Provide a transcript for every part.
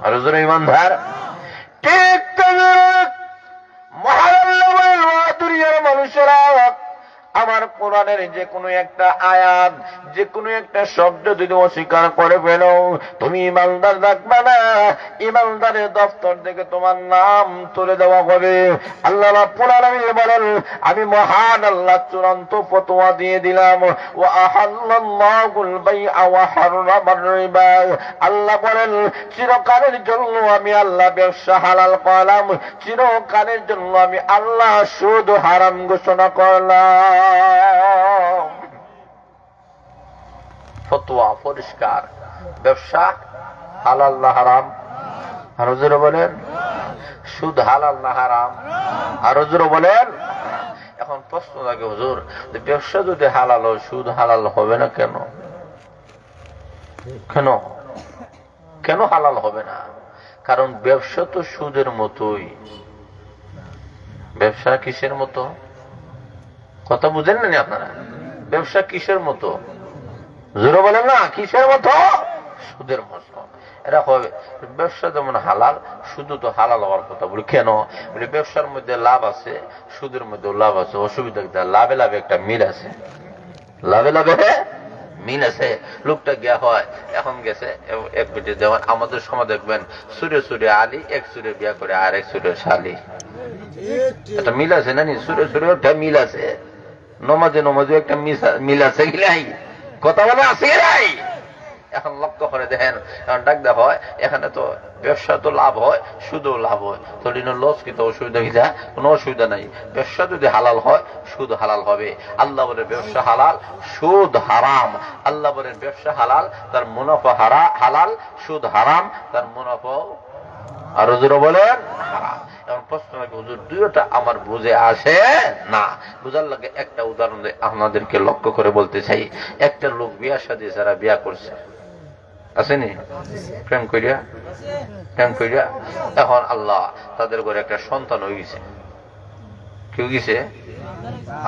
আর জোরে ইমানদার ঠিক মহারাল্লাহ মানুষেরা আমার কোরআনের যে কোনো একটা আয়াত যে কোনো একটা শব্দ যদি অস্বীকার করে ফেলো তুমি ইমানদার রাখবে না, ইমানদারের দফতর থেকে তোমার নাম তুলে দেওয়া হবে। আল্লাহ রাব্বুল আলামিন বলেন, আমি মহান আল্লাহ চূড়ান্ত ফতোয়া দিয়ে দিলাম, ওয়া আহাল্লাল্লাহুল বাইআ ওয়া হাররামার রিবা। আল্লাহ বলেন, চিরকালের জন্য আমি আল্লাহ ব্যবসা হালাল করলাম, চিরকালের জন্য আমি আল্লাহ সুদ হারাম ঘোষণা করলাম। ফতোয়া পরিষ্কার, ব্যবসা হালাল না হারাম? আরো জোরে বলেন, সুদ হালাল না হারাম? আরো জোরে বলেন। এখন প্রশ্ন লাগে, হুজুর ব্যবসা যদি হালাল হয় সুদ হালাল হবে না কেন? কেন কেন হালাল হবে না? কারণ ব্যবসা তো সুদের মতোই। ব্যবসা কিসের মতো? কথা বুঝেন না আপনারা? ব্যবসা কিসের মতো? জোরে বলেন না, কিসের মতো? সুদের মতো। এরা হবে ব্যবসা যেমন হালাল, শুধু তো হালাল হওয়ার কথা বলি। কেন বলি? ব্যবসার মধ্যে লাভ আছে, সুদের মধ্যে লাভ আছে। অসুবিধা কি? লাভে লাভে একটা মিল আছে, লাভে লাভে মিল আছে। লোকটা গিয়া হয়, এখন গেছে এক বেটে, যেমন আমাদের সময় দেখবেন সুরে সুরে আলী, এক সুরে বিয়া করে আর এক সুরে শালি। একটা মিল আছে না? সুরে সুরে একটা মিল আছে, নমাজে নমাজে একটা মিল আছে গিলাই। কথা বলে আছে গিলাই। এখন লক্ষ্য করে দেখেন, এখন ডাক দেওয়া হয়, এখানে তো ব্যবসা তো লাভ হয়, সুদও লাভ হয়, তো লস কিন্তু অসুবিধা কি? যায় কোনো অসুবিধা নাই। ব্যবসা যদি হালাল হয় সুদ হালাল হবে। আল্লাহ বলেন ব্যবসা হালাল, সুদ হারাম। আল্লাহ বলেন ব্যবসা হালাল, তার মুনাফা হালাল, সুদ হারাম, তার মুনাফা আরো জোরে বলেন হারাম। এখন প্রশ্ন লাগে, হুজুর দুইটা আমার বুঝে আসে না। বুঝার লাগে একটা উদাহরণ আপনাদেরকে লক্ষ্য করে বলতে চাই। একটা লোক বিয়া শাদী যারা বিয়া করছে, আসেনি? প্রেম করিয়া এখন আল্লাহ তাদের ঘরে একটা সন্তান হয়ে গেছে। কেউ গেছে?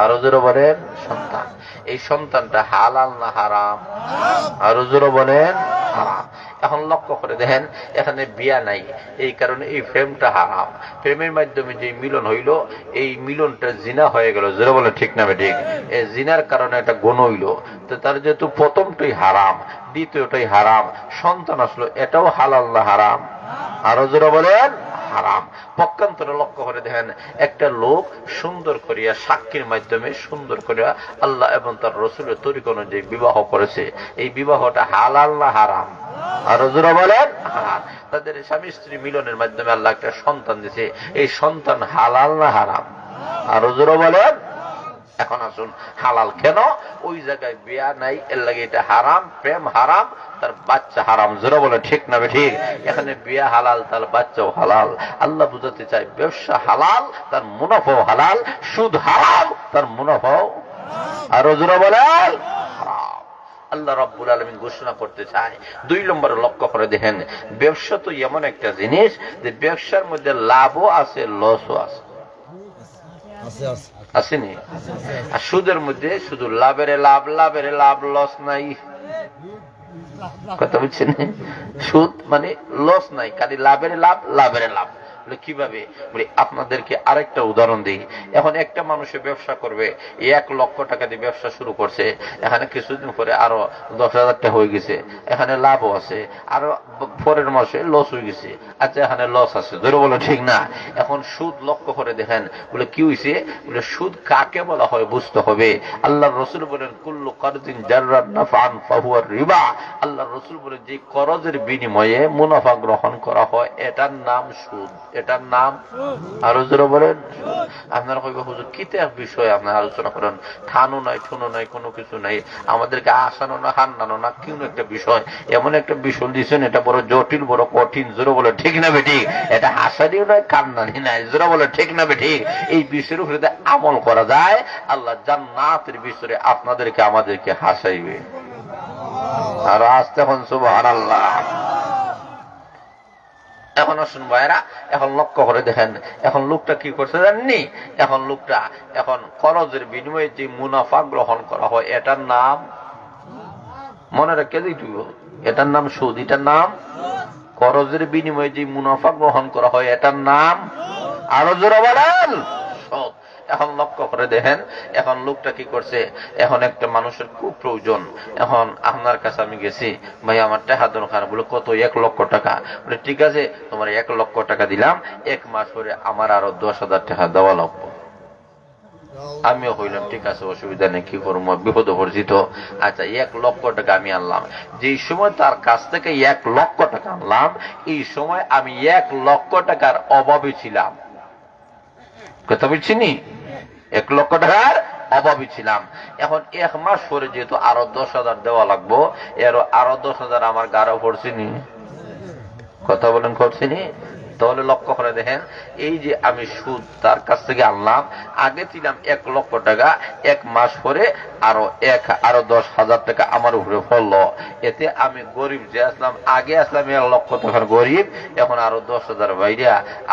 আরো জোরে বলেন সন্তান। এই সন্তানটা হালাল না হারাম? আরো জোরে বলেন হারাম। এখন লক্ষ্য করে দেখেন, এখানে বিয়া নাই, এই কারণে এই প্রেমটা হারাম। প্রেমের মাধ্যমে যে মিলন হইল, এই মিলনটা জিনা হয়ে গেল। জোরে বলে ঠিক না ঠিক? এই জিনার কারণে একটা গুণ হইল, তো তার যেহেতু প্রথমটাই হারাম, দ্বিতীয়টাই হারাম, সন্তান আসলো, এটাও হালাল না হারাম? আরো জোরে বলেন হারাম। পক্ষান্তরে লক্ষ্য করে দেখেন, একটা লোক সুন্দর করিয়া সাক্ষীর মাধ্যমে সুন্দর করিয়া আল্লাহ এবং তার রসুলের তরিকা অনুযায়ী বিবাহ করেছে, এই বিবাহটা হালাল না হারাম? আরো জোরে বলেন হারাম। তাদের স্বামী স্ত্রী মিলনের মাধ্যমে আল্লাহ একটা সন্তান দিয়েছে, এই সন্তান হালাল না হারাম? আরো জোরে বলেন। এখন আসুন, হালাল কেন? ওই জায়গায় বিয়া নাই, এর লাগে এটা হারাম, প্রেম হারাম, তার বাচ্চা হারাম। জোরে বলে ঠিক না ঠিক? এখানে বিয়া হালাল, তার বাচ্চাও হালাল। আল্লাহ বুঝাতে চায় ব্যবসা হালাল, তার মুনাফাও হালাল, সুদ হারাম, তার মুনাফাও আরো জোরে বলেন হারাম। আল্লাহ রাব্বুল আলামিন ঘোষণা করতে চায়। 2 নম্বরে লক্ষ্য করে দেখেন, ব্যবসা তো এমন একটা জিনিস যে ব্যবসার মধ্যে লাভও আছে, লসও আছে। আসেনি? আর সুদের মধ্যে শুধু লাভের লাভ, লাভের লাভ, লস নাই। কথা বুঝছেন? সুদ মানে লস নাই, খালি লাভের লাভ, লাভের লাভ। কিভাবে বলি? আপনাদেরকে আরেকটা উদাহরণ দিই। এখন একটা মানুষের ব্যবসা করবে, 1 লক্ষ টাকা দিয়ে ব্যবসা শুরু করছে, এখানে কিছুদিন পরে আরো 10,000 টাকা হয়ে গেছে, এখানে লাভও আছে, আরো পরের মাসে লস হয়ে গেছে। আচ্ছা, এখানে লস আছে, ধরে বলো ঠিক না? এখন সুদ লক্ষ্য করে দেখেন, বলে কি হয়েছে? বলে সুদ কাকে বলা হয় বুঝতে হবে। আল্লাহর রাসূল বলেন, কুল্লু কারজিন জাররান নাফআন ফাহুয়া রিবা। আল্লাহর রাসূল বলেন, যে করজের বিনিময়ে মুনাফা গ্রহণ করা হয়, এটার নাম সুদ, এটার নাম আরো জোরে বলেন। আপনারা কইবে, হুজুর কিতে বিষয় আপনারা আলোচনা করেন, ঠানো নাই ঠুনো নাই, কোনো কিছু নাই, আমাদেরকে আসানো না হান্নানো না, কোন একটা বিষয়, এমন একটা বিষয় দিচ্ছেন, এটা বড় জটিল, বড় কঠিন। জোরে বলে ঠিক না বেঠিক? এটা হাসানিও নয়, কান্নানি নাই। জোরে বলে ঠিক না বেঠিক? এই বিষয়ের উপরে আমল করা যায়, আল্লাহ জান্নাতের বিষয়ে আপনাদেরকে আমাদেরকে হাসাইবে। আর আসতে এখন সুবহানাল্লাহ। এখন আসুন ভাইরা, এখন লক্ষ্য করে দেখেন, এখন লোকটা কি করছে জাননি? এখন লোকটা এখন খরচের বিনিময়ে যে মুনাফা গ্রহণ করা হয়, এটার নাম মনে রেখে দিই, এটার নাম সুদ। এটার নাম খরচের বিনিময়ে যে মুনাফা গ্রহণ করা হয় এটার নাম আরো জোরে বলেন সুদ। এখন লক্ষ্য করে দেখেন, এখন লোকটা কি করছে, এখন একটা মানুষের খুব প্রয়োজন, এখন আপনার কাছে আমি গেছি, ভাই আমার টাকা দরকার, বলে কত, 1 লক্ষ টাকা। বলে ঠিক আছে, তোমার 1 লক্ষ টাকা দিলাম, 1 মাস পরে আমার আরো 10,000 টাকা দেওয়া লাগবে। আমিও হইলাম ঠিক আছে, অসুবিধা নেই, কি করবো, বিপদে পড়ছি তো। আচ্ছা 1 লক্ষ টাকা আমি আনলাম, যেই সময় তার কাছ থেকে 1 লক্ষ টাকা আনলাম, এই সময় আমি 1 লক্ষ টাকার অভাবে ছিলাম। কথা বলছি নি, 1 লক্ষ টাকার অভাবী ছিলাম। এখন 1 মাস পরে যেহেতু আরো 10,000 দেওয়া লাগবো, আরো 10,000 আমার গাঢ় পড়ছিনি। কথা বলেন করছিনি? তাহলে লক্ষ্য করে দেখেন, এই যে আমি সুদ তার কাছ থেকে আনলাম, আগে ছিলাম 1 লক্ষ টাকা, 1 মাস পরে আরো 10,000 টাকা আমার উপরে পড়লো। এতে আমি গরিব যে আসলাম, আগে আসলাম 1 লক্ষ টাকার গরিব, এখন আরো 10,000 বাইরে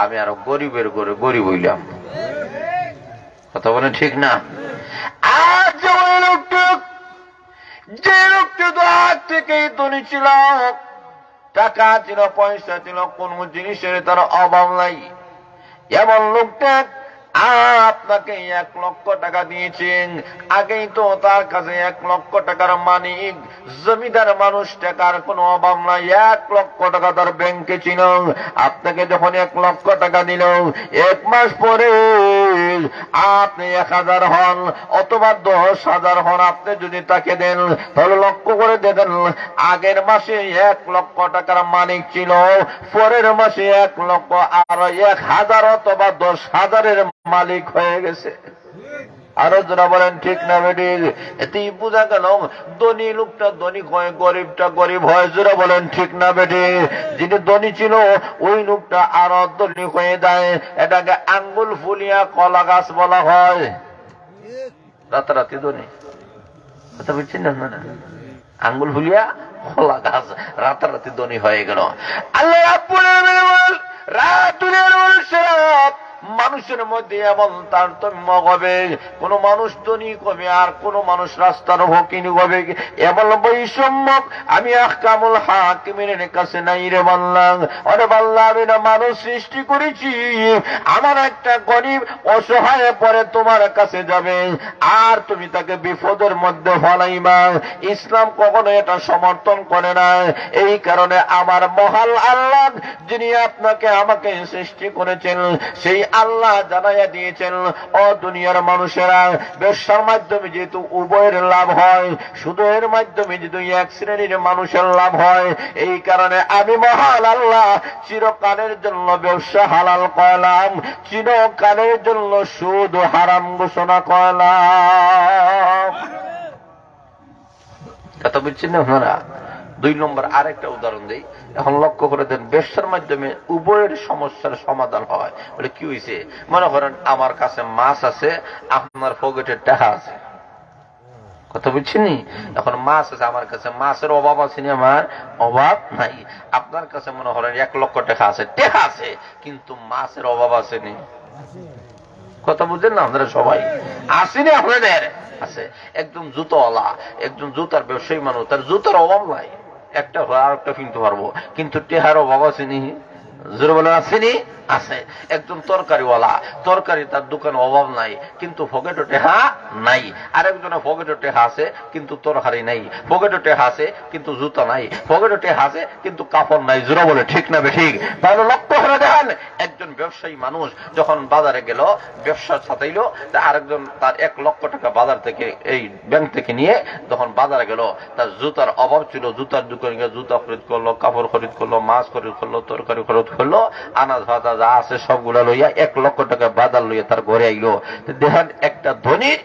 আমি আরো গরিবের ঘরে গরিব হইলাম। কথা বলেন ঠিক না? আর যে লোকটা তো আগ থেকেই ধনী ছিল, টাকা ছিল, পয়সা ছিল, কোন জিনিসের তার অভাব নাই, এমন লোকটা আপনাকে 1 লক্ষ টাকা দিয়েছেন, আগেই তো তার কাছে 1 লক্ষ টাকার মালিক, জমিদার মানুষ, টাকার কোনো অভাব নাই, 1 লক্ষ টাকা তার ব্যাংকে ছিল। আপনাকে যখন 1 লক্ষ টাকা দিল, 1 মাস পরে আপনি 1,000 হন অথবা 10,000 হন, আপনি যদি তাকে দেন, তাহলে লক্ষ্য করে দেখেন, আগের মাসে 1 লক্ষ টাকার মালিক ছিল, পরের মাসে 1 লক্ষ আর 1,000 অথবা 10,000-এর মালিক হয়ে গেছে। আরো যারা বলেন ঠিক না বেঠিক? এতেই বোঝা গেল ধনী লোকটা ধনী হয়, গরিবটা গরিব হয়। যারা বলেন ঠিক না বেঠিক? যিনি ধনী ছিল ওই লোকটা আরো ধনী হয়ে যায়। এটাকে আঙ্গুল ফুলিয়া কলা গাছ বলা হয়। রাতারাতি ধনী, কথা বুঝছেন না? আঙ্গুল ফুলিয়া কলা গাছ, রাতারাতি ধনী হয়ে গেল। আল্লাহ মানুষের মধ্যে এমন তারতম্য হবে, কোন মানুষ ধনী হবে আর কোন মানুষ রাস্তার ফকির হবে, এমন বৈষম্য আমি আহকামুল হাকিমের কাছে নাই রে বাল্লাহ। আরে বাল্লাহ, আমি না মানুষ সৃষ্টি করেছি, আমার একটা গরিব অসহায় পরে তোমার কাছে যাবে আর তুমি তাকে বিপদের মধ্যে ফলাইবা, ইসলাম কখনো এটা সমর্থন করে না। এই কারণে আমার মহাল আল্লাহ যিনি আপনাকে আমাকে সৃষ্টি করেছেন, সেই আল্লাহ জানাইয়া দিয়েছেন, ও দুনিয়ার মানুষেরা, ব্যবসার মাধ্যমে যেহেতু উভয়ের লাভ হয়, শুধু এর মাধ্যমে যেহেতু 1 শ্রেণীর মানুষের লাভ হয়, এই কারণে আমি মহান আল্লাহ চিরকালের জন্য ব্যবসা হালাল করলাম, চিরকালের জন্য সুদ হারাম ঘোষণা করলাম। কথা বুঝছেন না আপনারা? 2 নম্বর আরেকটা উদাহরণ দেই। এখন লক্ষ্য করে দেন, ব্যবসার মাধ্যমে উভয়ের সমস্যার সমাধান হয়। বলে কি হয়েছে? মনে করেন আমার কাছে মাছ আছে, আপনার পকেটের টাকা আছে। কথা বুঝছেন? এখন মাছ আছে আমার কাছে, মাছের অভাব আছে না? আমার অভাব নাই। আপনার কাছে মনে করেন 1 লক্ষ টাকা আছে, টাকা আছে, কিন্তু মাছের অভাব আছে নি? কথা বুঝছেন না আপনারা? সবাই আসেনি আপনাদের আছে। একজন জুতোওয়ালা, একজন জুতার ব্যবসায়ী মানুষ, তার জুতার অভাব নাই, একটা আর একটা কিনতে পারবো, কিন্তু টেহার অভাব আসেনি? জোরে বলে আসেনি? আছে। একজন তরকারিওয়ালা, তরকারি তার দোকানে অভাব নাই, কিন্তু পকেটে টেহা নাই। আরেকজনের পকেটে টেহা আছে কিন্তু তরকারি নাই, পকেটে টেহা আছে কিন্তু জুতা নাই, পকেটে টেহা আছে কিন্তু কাপড় নাই। জোরে বলে ঠিক না বেঠিক? তাহলে লক্ষ্য করে দেখেন, একজন ব্যবসায়ী মানুষ যখন বাজারে গেল, ব্যবসা ছাতাইলো, আরেকজন তার 1 লক্ষ টাকা বাজার থেকে, এই ব্যাংক থেকে নিয়ে যখন বাজারে গেল, তার জুতার অভাব ছিল, জুতার দোকানে গিয়ে জুতা খরিদ করলো, কাপড় খরিদ করলো, মাছ খরিদ করলো, তরকারি খরিদ করলো, আনাজ ভাজা যা আছে সবগুলা লইয়া 1 লক্ষ টাকা বাজার লইয়া তার ঘরে আইলো। দেখেন একটা ধনীর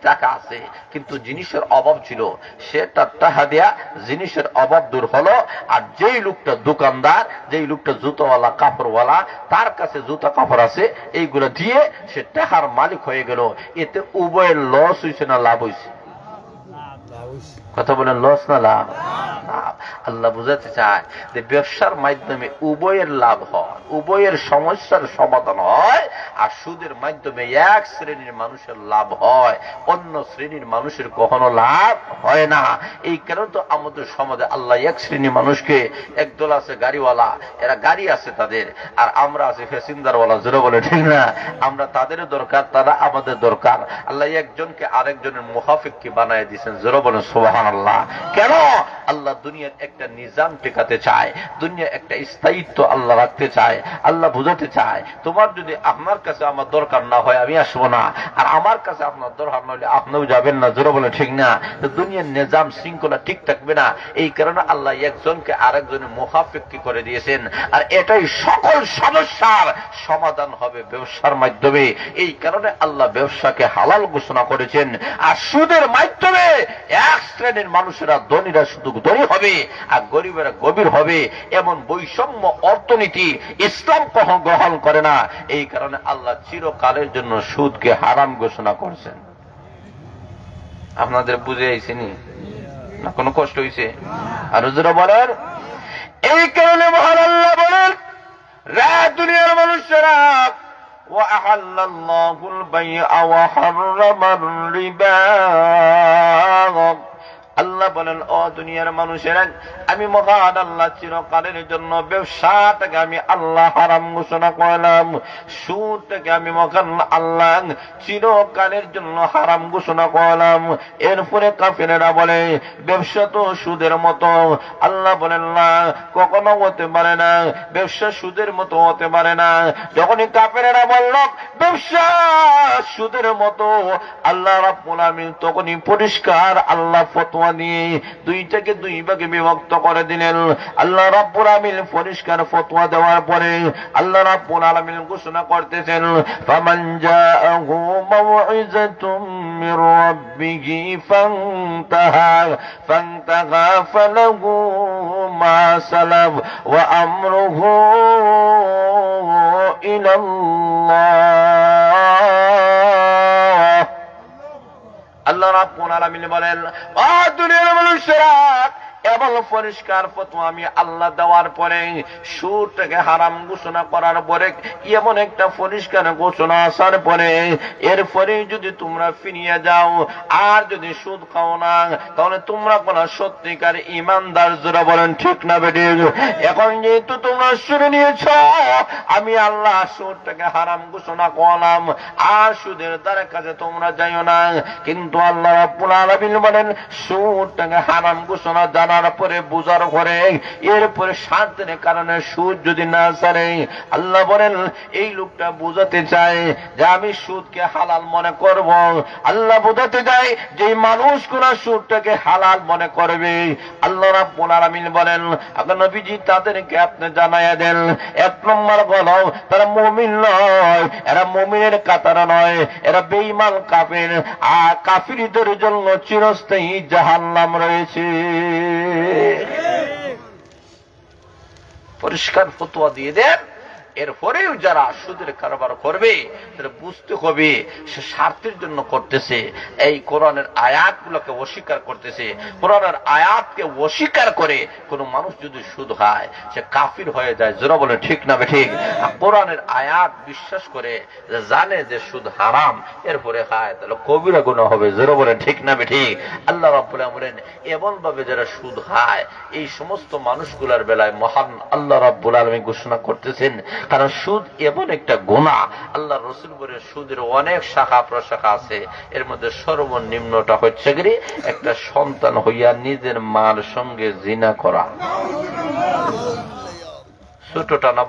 টাকা আছে কিন্তু জিনিসের অভাব ছিল, সে তার টাকা দেয়া জিনিসের অভাব দূর হলো। আর যেই লোকটা দোকানদার, যেই লোকটা জুতোওয়ালা, কাপড়ওয়ালা, তার কাছে জুতা কাপড় আছে, এইগুলো দিয়ে সে টাকার মালিক হয়ে গেল। এতে উভয়ের লস হয়েছে না লাভ হয়েছে? কথা বলেন, লস না লাভ? আল্লাহ বুঝাতে চায় যে ব্যবসার মাধ্যমে উভয়ের লাভ হয়, উভয়ের সমস্যার সমাধান হয়, আর সুদের মাধ্যমে এক শ্রেণীর মানুষের লাভ হয়, অন্য শ্রেণীর মানুষের কখনো লাভ হয় না। এই কারণে তো আমাদের সমাজে আল্লাহ এক শ্রেণীর মানুষকে, একদল আছে গাড়িওয়ালা, এরা গাড়ি আছে তাদের, আর আমরা আছি ফ্যাসিন্দারওয়ালা, জোরে বলে ঠিক না? আমরা তাদের দরকার, তারা আমাদের দরকার। আল্লাহ একজনকে আরেকজনের মুহাফিককে বানায় দিয়েছেন, জোরে বলেন সুবহানাল্লাহ। কেন? আল্লাহ দুনিয়ার একটা নিজাম টেকাতে চায়, দুনিয়ার একটা স্থায়িত্ব আল্লাহ রাখতে চায়। আল্লাহ বুঝাতে চায় তোমার যদি আপনার কাছে আমার দরকার না হয় আমি আসবো না, আর আমার কাছে আপনার দরকার না হলে আপনিও যাবেন না, জোরে বলে ঠিক না? তো দুনিয়ার নিজাম শৃঙ্খলা ঠিক থাকবে না। এই কারণে আল্লাহ একজনকে আরেকজনের মুখাফিকি করে দিয়েছেন, আর এটাই সকল সমস্যার সমাধান হবে ব্যবসার মাধ্যমে। এই কারণে আল্লাহ ব্যবসাকে হালাল ঘোষণা করেছেন। আর সুদের মাধ্যমে এক শ্রেণীর মানুষেরা, ধনীরা শুধু ধনী হবে আর গরিবেরা গভীর হবে, এমন বৈষম্য অর্থনীতি ইসলাম কখনো গ্রহণ করে না। এই কারণে আল্লাহ চিরকালের জন্য সুদকে হারাম ঘোষণা করছেন। আপনাদের বুঝে আইছেনি না? কোনো কষ্ট হয়েছে? আর হুজুরা বলেন, এই কারণে মহান আল্লাহ বলেন, রা দুনিয়ার মানুষেরা, وَأَحَلَّ اللَّهُ الْبَيْعَ وَحَرَّمَ الرِّبَا। আল্লাহ বলেন, ও দুনিয়ার মানুষেরা, আমি মহান আল্লাহ চিরকালের জন্য ব্যবসাটাকে আমি আল্লাহ হারাম ঘোষণা করলাম, সুদটাকে আমি মহান আল্লাহ চিরকালের জন্য হারাম ঘোষণা করলাম। এরপরে কাফেরেরা বলে ব্যবসা তো সুদের মতো। আল্লাহ বলেন না, কখনো হতে পারে না, ব্যবসা সুদের মতো হতে পারে না। যখনই কাফেরেরা বলল ব্যবসা সুদের মতো, আল্লাহ রাব্বুল আলামিন তখনই পরিষ্কার আল্লাহ ফতোয়া দিয়ে দুইটাকে দুই ভাগে বিভক্ত করে দিলেন। আল্লাহ রাব্বুল আলামিন পরিষ্কার ফতোয়া দেওয়ার পরে আল্লাহ রাব্বুল আলামিন ঘোষণা করতেছেন, ফামান জাআহু মাউইযাতুম মির রাব্বিহি ফান্তাহা ফালাহু মা সালাফ ওয়া আমরুহু ইলাল্লাহ। আল্লাহ রাব্বুল আলামিন বলেন, ও দুনিয়ার মানুষেরা, এমন পরিষ্কার ফতোয়া আমি আল্লাহ দেওয়ার পরে, সুদটাকে হারাম ঘোষণা করার পরে, এমন একটা পরিষ্কার ঘোষণা আসার পরে, এরপরে যদি তোমরা ফিরিয়ে যাও আর যদি সুদ খাও না, তাহলে তোমরা কোন সত্যিকার ইমানদার, জোরে বলেন ঠিক না বেঠিক? এখন যেহেতু তোমরা শুনে নিয়েছ আমি আল্লাহ সুদটাকে হারাম ঘোষণা করলাম, আর সুদের দ্বারা কাছে তোমরা যাইও না। কিন্তু আল্লাহ রাব্বুল আলামিন বলেন, সুদটাকে হারাম ঘোষণা জানার পরে, বুঝার পরে, এরপরে স্বার্থের কারণে সুদ যদি না ছাড়ে, আল্লাহ বলেন এই লোকটা বুঝাতে চায় যে আমি সুদকে হালাল মনে করব। আল্লাহ বোঝাতে চায় যে মানুষ কোন সুদটাকে হালাল মনে করবে। আল্লাহ রাব্বুল আলামিন বলেন, আগে নবীজি তাদেরকে আপনি জানাইয়া দেন, এক নম্বর বলো তারা মুমিন নয়, এরা মুমিনের কাতারে নয়, এরা বেঈমান কাফির, আর কাফিরদের জন্য চিরস্থায়ী জাহান্নাম রয়েছে। পরিষ্কার ফতোয়া দিয়ে দেন। এরপরেও যারা সুদের কারবার করবে তারা বুঝতে হবে সে স্বার্থের জন্য করতেছে, এই কোরআনের আয়াতগুলোকে অস্বীকার করতেছে। কোরআনের আয়াতকে অস্বীকার করে কোন মানুষ যদি সুদ খায় সে কাফির হয়ে যায়, জোরে বলে ঠিক না বেঠিক? কোরআনের আয়াত বিশ্বাস করে জানে যে সুদ হারাম, এরপরে খায়, তাহলে কবিরা গুনাহ হবে, জোরে বলে ঠিক না বেঠিক? আল্লাহ রাব্বুল আলামিন বলেন, এমন ভাবে যারা সুদ খায় এই সমস্ত মানুষগুলোর বেলায় মহান আল্লাহ রাব্বুল আলামিন ঘোষণা করতেছেন, কারণ সুদ এমন একটা গুনাহ। আল্লাহ রাসূল বলেন সুদের অনেক শাখা প্রশাখা আছে, এর মধ্যে সর্বনিম্নটা হচ্ছে কি একটা সন্তান হইয়া নিজের মার সঙ্গে জিনা করা। ছোটটা না